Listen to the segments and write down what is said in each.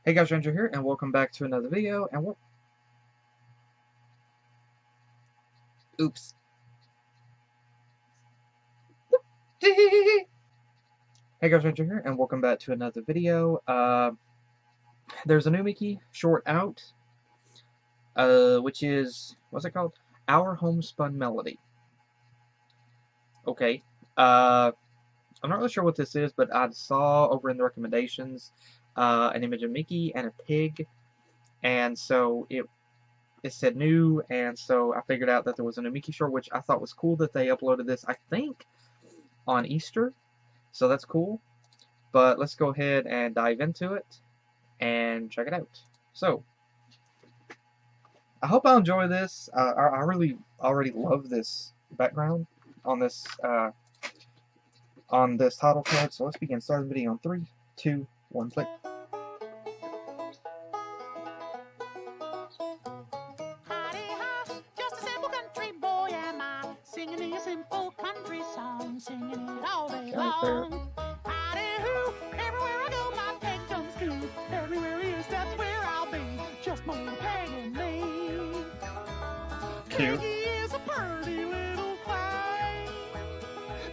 Hey guys, Ranger here, and welcome back to another video, and oops. Hey guys, Ranger here, and welcome back to another video. There's a new Mickey short out, which is, what's it called? Our Homespun Melody. Okay, I'm not really sure what this is, but I saw over in the recommendations, an image of Mickey and a pig, and so it said new, and so I figured out that there was a new Mickey short, which I thought was cool that they uploaded this, I think, on Easter, so that's cool. But let's go ahead and dive into it and check it out. So, I hope I enjoy this. I really already love this background on this title card. So let's begin. Start the video on 3, 2, 1, play. Just a simple country boy am I, singing me a simple country song, singing it all day long. Howdy-hoo, everywhere I go my peg comes through. Everywhere he is, that's where I'll be. Just my little peg and me. Cute. Peggy is a pretty little thing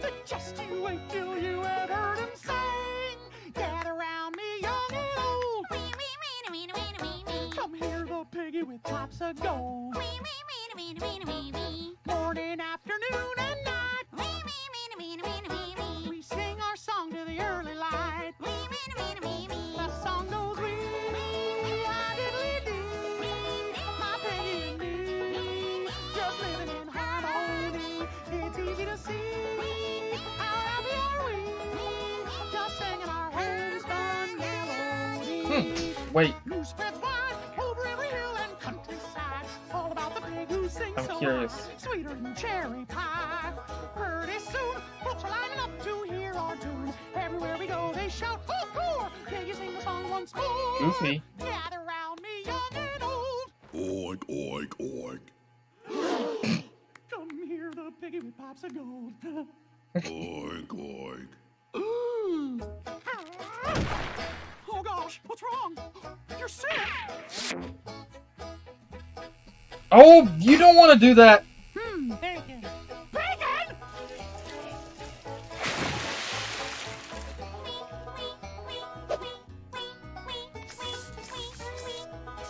that just you wait till you have heard him sing. Gather round me, young and old. Come hear the piggy with tops of gold. Morning, afternoon, and night. We sing our song to the early light. The song goes wee-ah-diddly-dee. My piggy and me, just living in harmony. It's easy to see how happy are we, just singing our homespun melody. Wait, News spreads wide over every hill and countryside, all about the pig who sings I'm so curious. high, sweeter than cherry pie. Pretty soon, folks are lining up to hear our tune. Everywhere we go, they shout, "Encore!" Can you sing the song once more? Goofy. Gather round me, young and old. Oink, oink, oink. Come hear the piggy with pops of gold. Oink, oink. Ooh. Oh gosh, what's wrong? You're sick. Oh, you don't want to do that. Bacon. Bacon!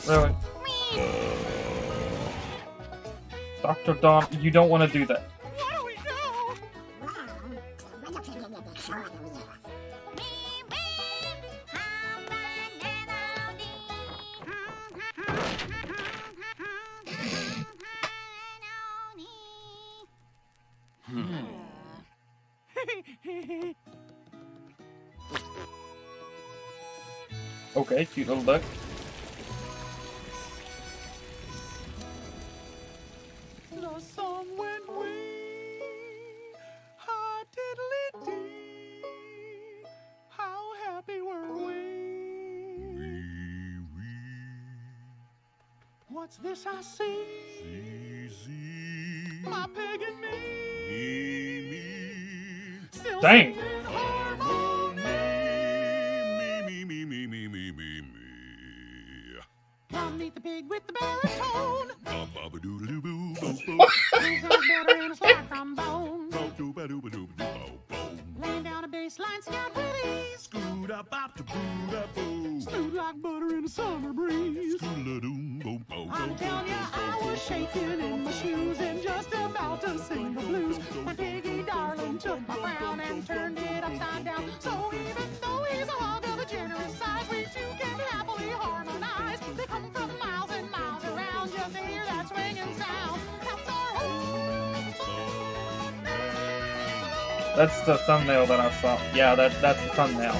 Really. Dr. Don, you don't want to do that. What do we do? Okay, cute little duck. The song went wee, ha diddly dee. How happy were we? What's this I see? My pig and me. Still Dang. singing harmony. Come meet the pig with the baritone. Who's got better in a slap trombone? Laying down a bass line, scout with ease. Smooth like butter in a summer breeze. I'm telling ya, I was shaking in my shoes and just about to sing the blues when Piggy darling took my frown and turned it upside down. So even though he's a hog of a generous size, we two can happily harmonize. They come from miles and miles around just to hear that swinging sound. That's our home song. That's the thumbnail that I saw. Yeah, that's the thumbnail.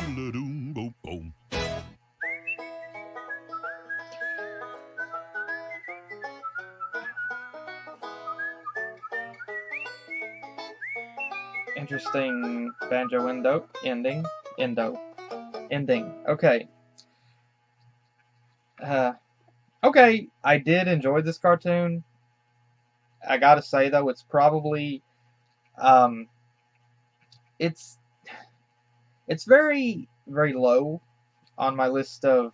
Interesting banjo ending. Okay. Okay, I did enjoy this cartoon. I gotta say though, it's probably it's very, very low on my list of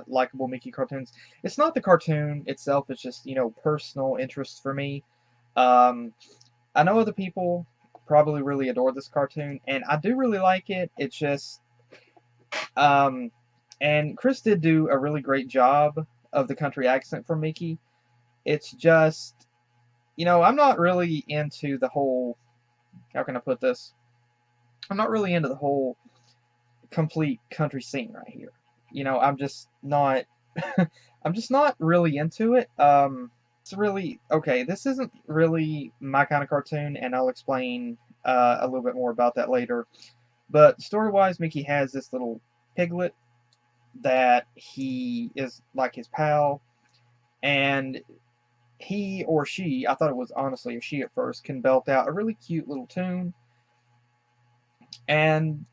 likable Mickey cartoons. It's not the cartoon itself, it's just, personal interest for me. Um, I know other people probably really adore this cartoon, and I do really like it. It's just, um, and Chris did do a really great job of the country accent for Mickey. It's just, I'm not really into the whole, how can I put this? I'm not really into the whole complete country scene right here. I'm just not, I'm just not really into it. It's really, okay, this isn't really my kind of cartoon, and I'll explain a little bit more about that later. But story-wise, Mickey has this little piglet that he is like his pal, and he or she, I thought it was honestly a she at first, can belt out a really cute little tune, and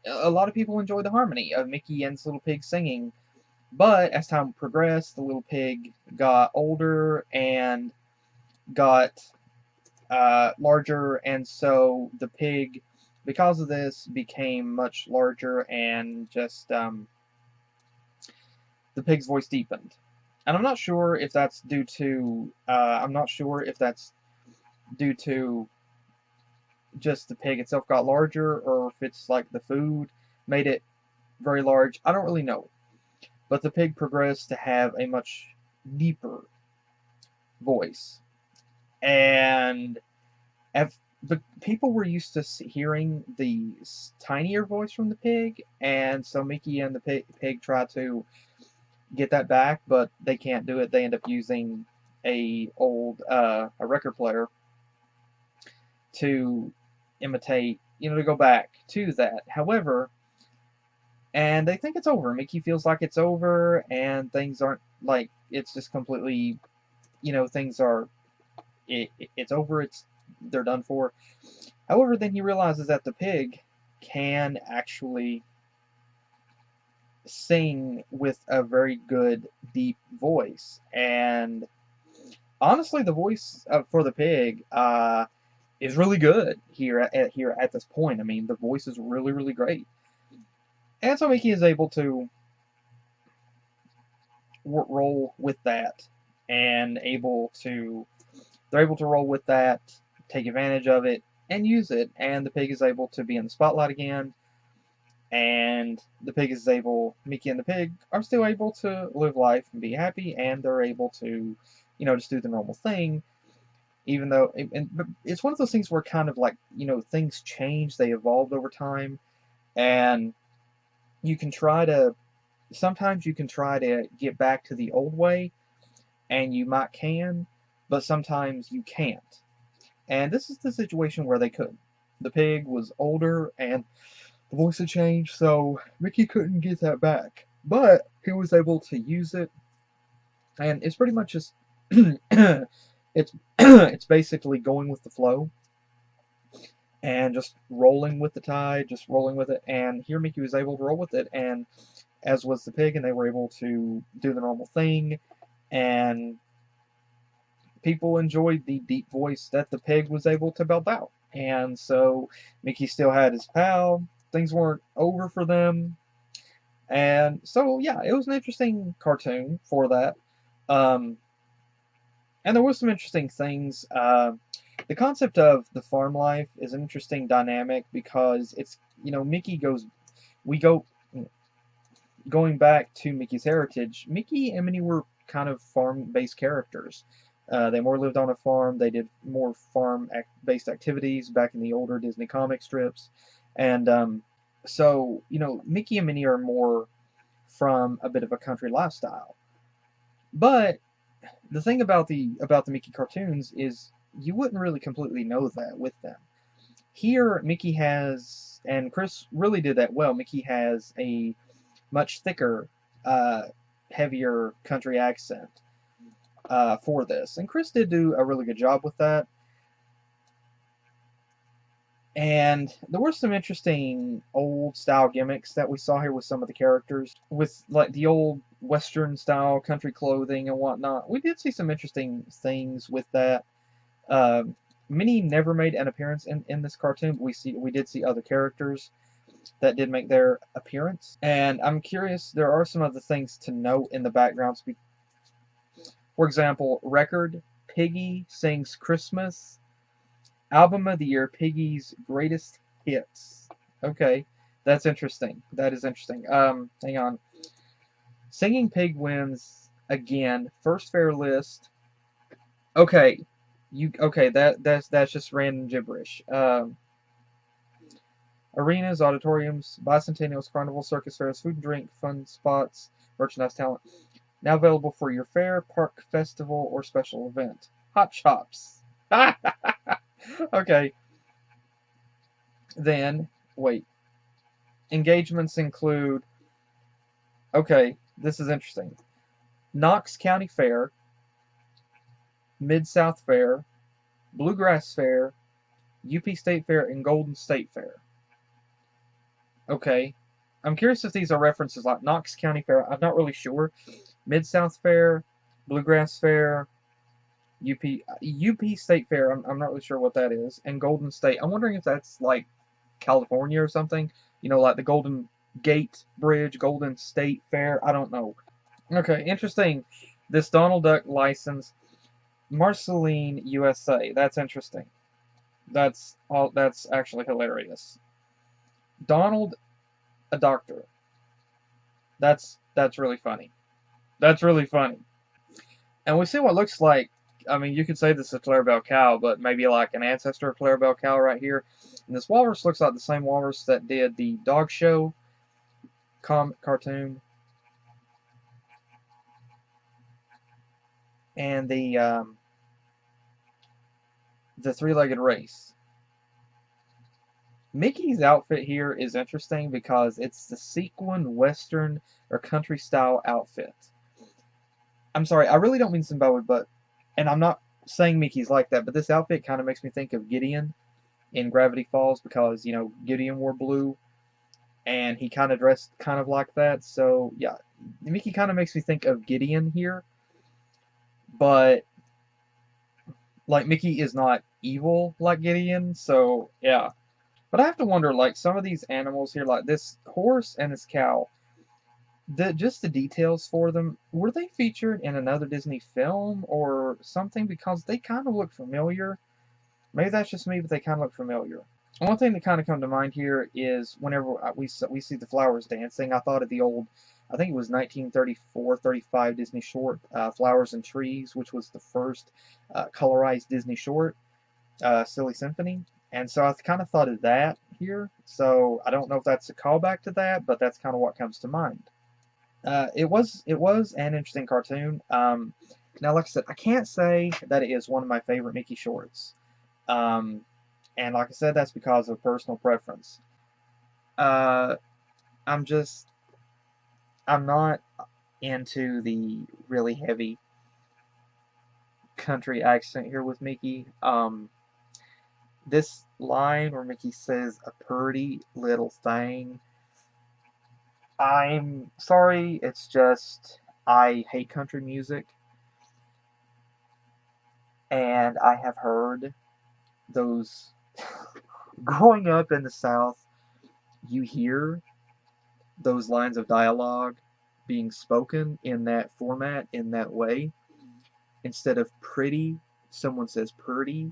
a lot of people enjoy the harmony of Mickey and this little pig singing. But as time progressed, the little pig got older and got larger, and so the pig, because of this, became much larger, and just the pig's voice deepened. And I'm not sure if that's due to just the pig itself got larger, or if it's like the food made it very large. I don't really know. But the pig progressed to have a much deeper voice. And the people were used to hearing the tinier voice from the pig, and so Mickey and the pig try to get that back, but they can't do it. They end up using a record player to imitate, to go back to that. However, and they think it's over. Mickey feels like it's over, and things aren't like, it's just completely, things are, it's over. They're done for. However, then he realizes that the pig can actually sing with a very good deep voice, and honestly, the voice for the pig is really good here at this point. I mean, the voice is really, really great. And so Mickey is able to roll with that, and they're able to roll with that, take advantage of it, and use it. And the pig is able to be in the spotlight again. And Mickey and the pig are still able to live life and be happy, and they're able to, just do the normal thing. Even though, but it's one of those things where kind of like, things change, they evolved over time, and sometimes you can try to get back to the old way, and you can, but sometimes you can't. And this is the situation where they could. The pig was older, and the voice had changed, so Mickey couldn't get that back. But he was able to use it, and it's pretty much just, it's basically going with the flow, and just rolling with the tide, just rolling with it. And here Mickey was able to roll with it, and as was the pig, and they were able to do the normal thing, and people enjoyed the deep voice that the pig was able to belt out. And so Mickey still had his pal. Things weren't over for them. And so, yeah, it was an interesting cartoon for that. And there were some interesting things. The concept of the farm life is an interesting dynamic, because it's, going back to Mickey's heritage, Mickey and Minnie were kind of farm-based characters. They more lived on a farm. They did more farm-based activities back in the older Disney comic strips. And so, Mickey and Minnie are more from a bit of a country lifestyle. But the thing about the Mickey cartoons is you wouldn't really completely know that with them. Here, Mickey has, and Chris really did that well, Mickey has a much thicker, heavier country accent for this. And Chris did do a really good job with that. And there were some interesting old style gimmicks that we saw here with some of the characters, with like the old Western style country clothing and whatnot. We did see some interesting things with that. Minnie never made an appearance in this cartoon, but we did see other characters. that did make their appearance. And I'm curious, there are some other things to note in the background. For example, record, Piggy Sings Christmas, album of the year, Piggy's Greatest Hits. Okay, that's interesting. That is interesting. Hang on. Singing Pig wins again. First fair list. Okay, that's just random gibberish. Arenas, auditoriums, bicentennials, carnivals, circus fairs, food and drink, fun spots, merchandise talent. Now available for your fair, park, festival, or special event. Hot shops. Okay. Then, wait. Engagements include, okay, this is interesting. Knox County Fair, Mid-South Fair, Bluegrass Fair, UP State Fair, and Golden State Fair. Okay. I'm curious if these are references like Knox County Fair. I'm not really sure. Mid-South Fair, Bluegrass Fair, UP State Fair. I'm not really sure what that is. And Golden State. I'm wondering if that's like California or something. You know, like the Golden Gate Bridge, Golden State Fair. I don't know. Okay, interesting. This Donald Duck license, Marceline USA. That's interesting. That's all. That's actually hilarious. Donald, a doctor. That's really funny. That's really funny. And we see what looks like. I mean, you could say this is a Clarabelle cow, but maybe like an ancestor of Clarabelle cow right here. And this walrus looks like the same walrus that did the dog show cartoon and the three-legged race. Mickey's outfit here is interesting because it's the sequin western or country style outfit. I'm sorry, I really don't mean Zimbabwe, but, and I'm not saying Mickey's like that, but this outfit kind of makes me think of Gideon in Gravity Falls because, you know, Gideon wore blue and he kind of dressed kind of like that. So, yeah, Mickey kind of makes me think of Gideon here, but, like, Mickey is not evil like Gideon, so, yeah. But I have to wonder, like, some of these animals here, like this horse and this cow, just the details for them, were they featured in another Disney film or something? Because they kind of look familiar. Maybe that's just me, but they kind of look familiar. And one thing that kind of come to mind here is whenever we see the flowers dancing, I thought of the old, I think it was 1934-35 Disney short, Flowers and Trees, which was the first colorized Disney short, Silly Symphony. And so I kind of thought of that here. So I don't know if that's a callback to that, but that's kind of what comes to mind. It was an interesting cartoon. Now, like I said, I can't say that it is one of my favorite Mickey shorts. And like I said, that's because of personal preference. I'm not into the really heavy country accent here with Mickey. This line where Mickey says, "a purty little thing," I'm sorry, it's just, I hate country music, and I have heard those, growing up in the South, you hear those lines of dialogue being spoken in that format, in that way. Instead of pretty, someone says purty.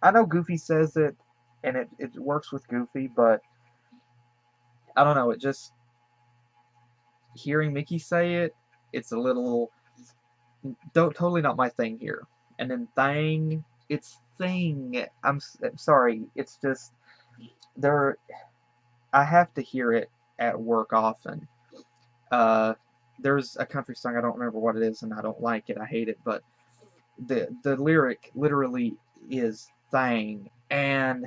I know Goofy says it, and it works with Goofy, but I don't know, it just, hearing Mickey say it, it's a little, totally not my thing here. And then thing, it's thing. I'm sorry, it's just, there, I have to hear it at work often. There's a country song, I don't remember what it is, and I don't like it, I hate it, but the lyric literally is thing, and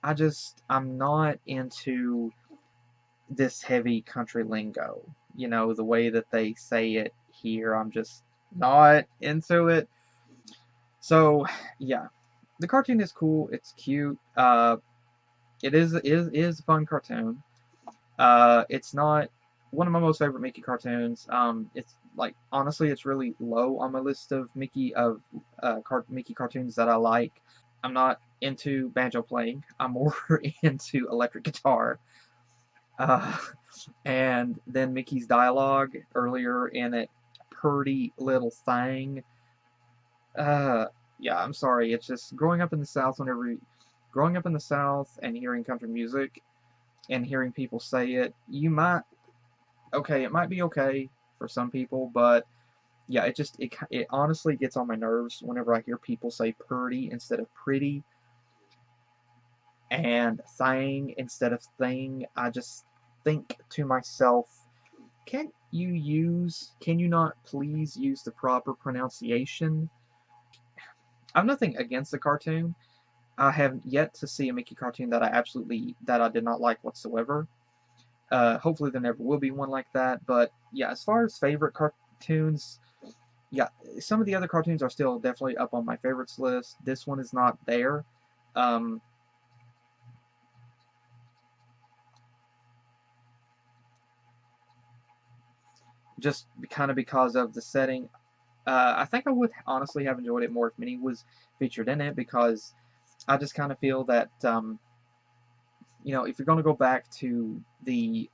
I'm not into this heavy country lingo. You know, the way that they say it here, I'm just not into it. So, yeah. The cartoon is cool, it's cute, it is a fun cartoon. It's not one of my most favorite Mickey cartoons. It's like, honestly, it's really low on my list of Mickey cartoons that I like. I'm not into banjo playing. I'm more into electric guitar. Uh, and then Mickey's dialogue earlier in it, "Purty little thing." Uh, yeah, I'm sorry. It's just growing up in the South. Growing up in the South and hearing country music and hearing people say it, it might be okay for some people, but yeah, it honestly gets on my nerves whenever I hear people say "purty" instead of "pretty" and "thing" instead of "thing." I just think to myself, can you not please use the proper pronunciation? I've nothing against the cartoon. I have yet to see a Mickey cartoon that I did not like whatsoever. Hopefully there never will be one like that. But yeah, as far as favorite cartoons, yeah, some of the other cartoons are still definitely up on my favorites list. This one is not there. Um, just kind of because of the setting. I think I would honestly have enjoyed it more if Minnie was featured in it, because I just kind of feel that if you're going to go back to the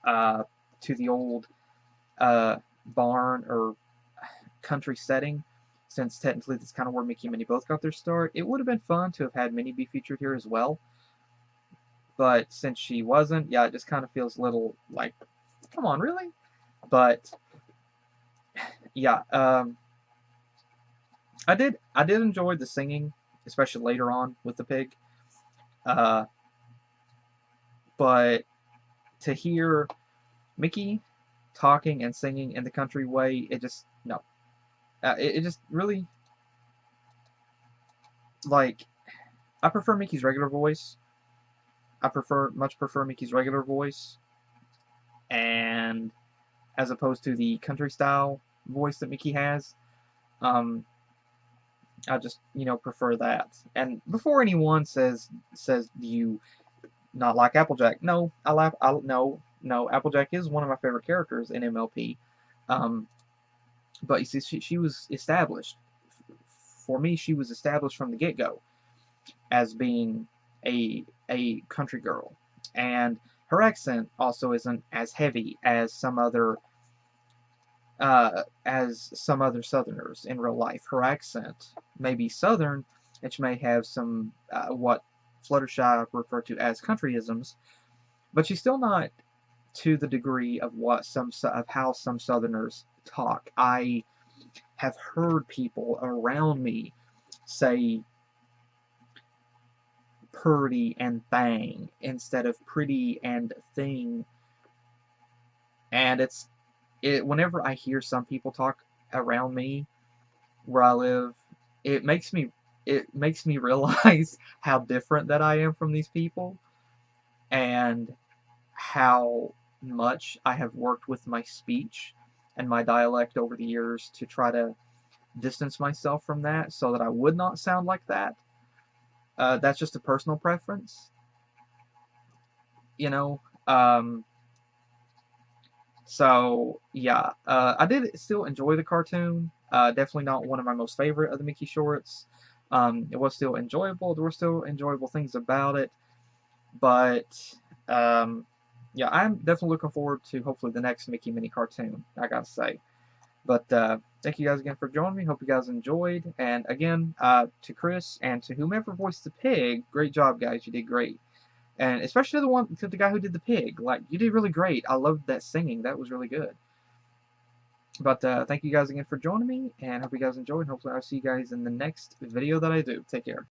old barn or country setting, since technically that's kind of where Mickey and Minnie both got their start, it would have been fun to have had Minnie be featured here as well. But since she wasn't, yeah, it just kind of feels a little like, come on, really? But yeah, I did enjoy the singing, especially later on with the pig. Uh, but to hear Mickey talking and singing in the country way, it just no, it just really, like, I prefer Mickey's regular voice. Much prefer Mickey's regular voice, and as opposed to the country style voice that Mickey has. Um, I just prefer that. And before anyone says do you not like Applejack? No, I laugh. I no Applejack is one of my favorite characters in MLP. Um, but you see, she was established. For me, she was established from the get go as being a country girl, and her accent also isn't as heavy as some other Southerners in real life. Her accent may be Southern, and she may have some what Fluttershy refer to as countryisms, but she's still not to the degree of how some Southerners talk. I have heard people around me say purty and thang instead of pretty and thing, and whenever I hear some people talk around me where I live, it makes me it makes me realize how different that I am from these people, and how much I have worked with my speech and my dialect over the years to try to distance myself from that so that I would not sound like that. That's just a personal preference, you know. So yeah, I did still enjoy the cartoon. Definitely not one of my most favorite of the Mickey shorts. It was still enjoyable. There were still enjoyable things about it, but yeah, I'm definitely looking forward to hopefully the next Mickey mini cartoon. I gotta say. But thank you guys again for joining me. Hope you guys enjoyed. And again, to Chris and to whomever voiced the pig, great job, guys. You did great. And especially to the guy who did the pig. Like, you did really great. I loved that singing. That was really good. But thank you guys again for joining me, and hope you guys enjoyed. Hopefully I'll see you guys in the next video that I do. Take care.